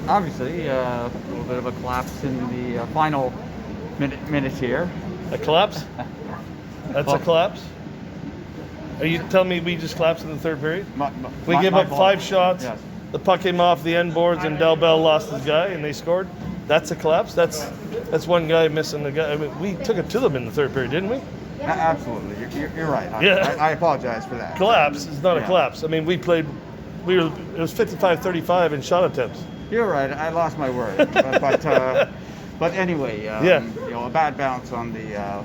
obviously, a little bit of a collapse in the final minutes here. A collapse? That's a collapse? Are you telling me we just collapsed in the third period? We gave up 5 shots. Yes. The puck came off the end boards, and Del Bell lost his guy, and they scored. That's a collapse. That's one guy missing the guy. I mean, we took it to them in the third period, didn't we? Absolutely, you're right. Yeah. I apologize for that. Collapse is not a collapse. I mean, it was 55-35 in shot attempts. You're right. I lost my word, but anyway, a bad bounce on the.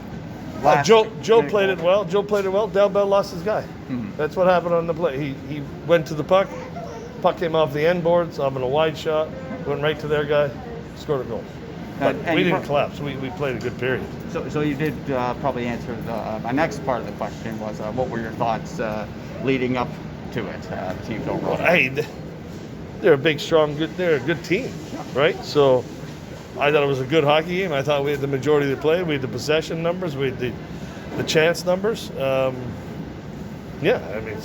Joe played it well. Del Bell lost his guy. Mm-hmm. That's what happened on the play. He went to the puck. Puck came off the end boards, off in a wide shot, went right to their guy, scored a goal. But we didn't collapse. We played a good period. So you did probably answer my next part of the question was what were your thoughts leading up to it? The team overall. Well, hey, they're a big, strong, they're a good team, right? So I thought it was a good hockey game. I thought we had the majority of the play. We had the possession numbers. We had the chance numbers. I mean,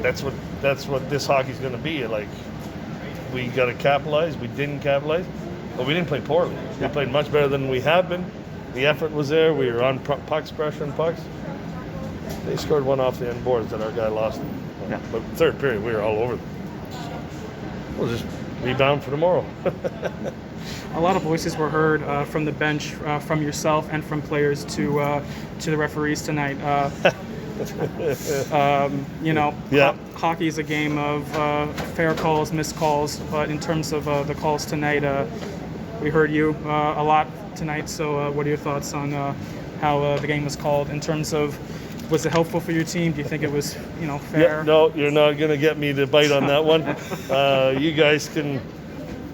that's what this hockey's going to be. Like, we got to capitalize. We didn't capitalize, but we didn't play poorly. We played much better than we have been. The effort was there. We were on pucks, pressuring pucks. They scored one off the end boards that our guy lost. Yeah. But third period, we were all over them. We'll just rebound for tomorrow. A lot of voices were heard from the bench, from yourself and from players to the referees tonight. Hockey is a game of fair calls, missed calls, but in terms of the calls tonight, we heard you a lot tonight. So what are your thoughts on how the game was called in terms of, was it helpful for your team? Do you think it was, fair? Yeah, no, you're not going to get me to bite on that one. You guys can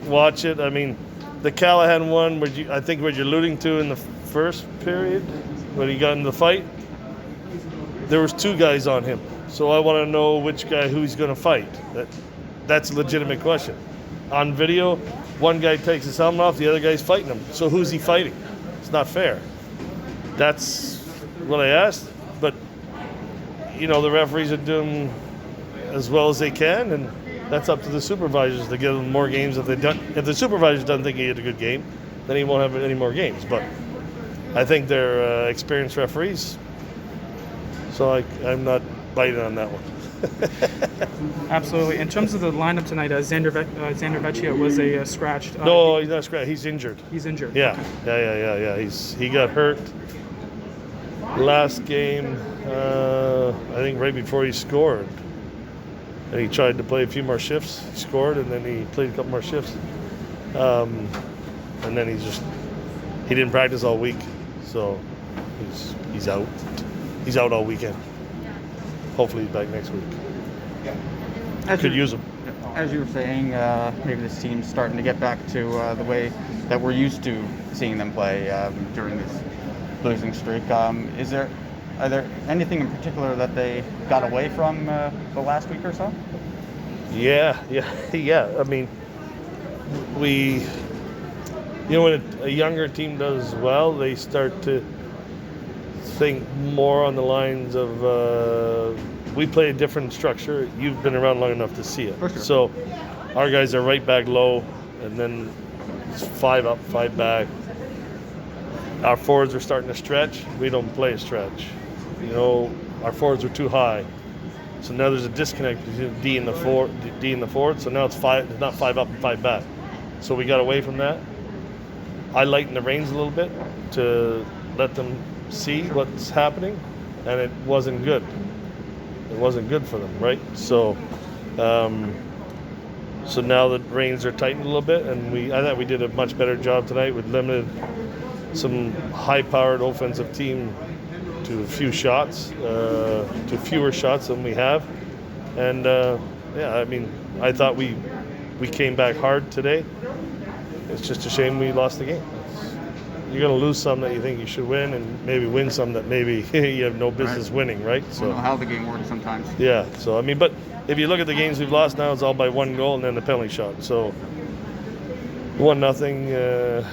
watch it. I mean, the Callahan one, I think what you're alluding to in the first period, when he got in the fight, there was 2 guys on him. So I want to know who he's going to fight. That's a legitimate question. On video, one guy takes his helmet off, the other guy's fighting him. So who's he fighting? It's not fair. That's what I asked. But, the referees are doing as well as they can, and that's up to the supervisors to give them more games if the supervisor doesn't think he had a good game, then he won't have any more games. But I think they're experienced referees, so I'm not biting on that one. Absolutely. In terms of the lineup tonight, Xander Vecchia was scratched. No, he's not scratched. He's injured. He's injured. Yeah. He got hurt last game, I think right before he scored. And he tried to play a few more shifts. He scored, and then he played a couple more shifts. And then he didn't practice all week, so he's out. He's out all weekend. Hopefully he's back next week. Could use him. As you were saying, maybe this team's starting to get back to the way that we're used to seeing them play during this losing streak. Are there anything in particular that they got away from the last week or so? Yeah. I mean, when a younger team does well, they start to think more on the lines of we play a different structure. You've been around long enough to see it. For sure. So our guys are right back low, and then it's 5 up, 5 back. Our forwards are starting to stretch. We don't play a stretch. Our forwards are too high. So now there's a disconnect between D and the forward. So now it's not 5 up and 5 back. So we got away from that. I lightened the reins a little bit to let them see what's happening, and it wasn't good. It wasn't good for them, right? So now the reins are tightened a little bit, and I thought we did a much better job tonight. We limited some high-powered offensive team to a few shots, to fewer shots than we have. And I thought we came back hard today. It's just a shame we lost the game. You're going to lose some that you think you should win, and maybe win some that maybe you have no business winning, right? So I don't know how the game works sometimes. Yeah. So but if you look at the games we've lost now, it's all by 1 goal and then the penalty shot. So 1-0.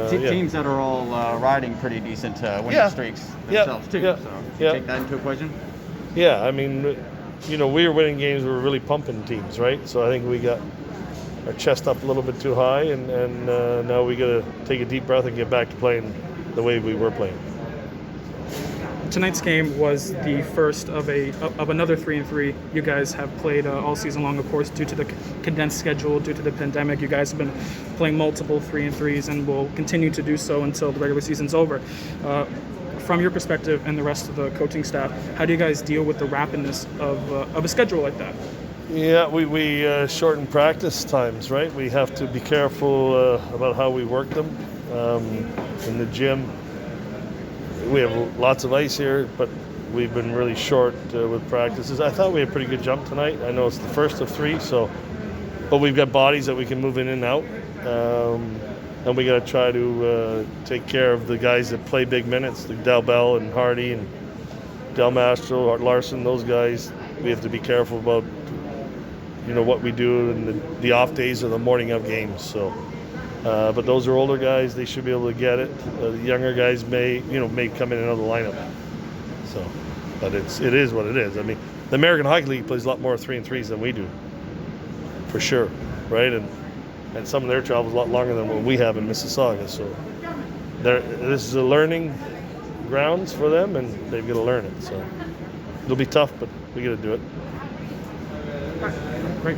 Teams that are all riding pretty decent winning streaks themselves too. Yeah. So take that into equation. Yeah, I mean, we were winning games. We were really pumping teams, right? So I think we got our chest up a little bit too high, and now we got to take a deep breath and get back to playing the way we were playing. Tonight's game was the first of another 3-3 you guys have played all season long. Of course, due to the condensed schedule, due to the pandemic, you guys have been playing multiple 3-3s and will continue to do so until the regular season's over. From your perspective and the rest of the coaching staff, how do you guys deal with the rapidness of a schedule like that? Yeah, we shorten practice times, right? We have to be careful about how we work them. In the gym, we have lots of ice here, but we've been really short with practices. I thought we had a pretty good jump tonight. I know it's the first of 3, but we've got bodies that we can move in and out. And we got to try to take care of the guys that play big minutes, like Del Bell and Hardy and Del Mastro, Art Larson, those guys. We have to be careful about, what we do in the off days or the morning of games. So, but those are older guys; they should be able to get it. The younger guys may come in and out of the lineup. So, but it is what it is. I mean, the American Hockey League plays a lot more 3-3s than we do, for sure, right? And some of their travel is a lot longer than what we have in Mississauga. So this is a learning grounds for them, and they've got to learn it. So it'll be tough, but we got to do it. Great.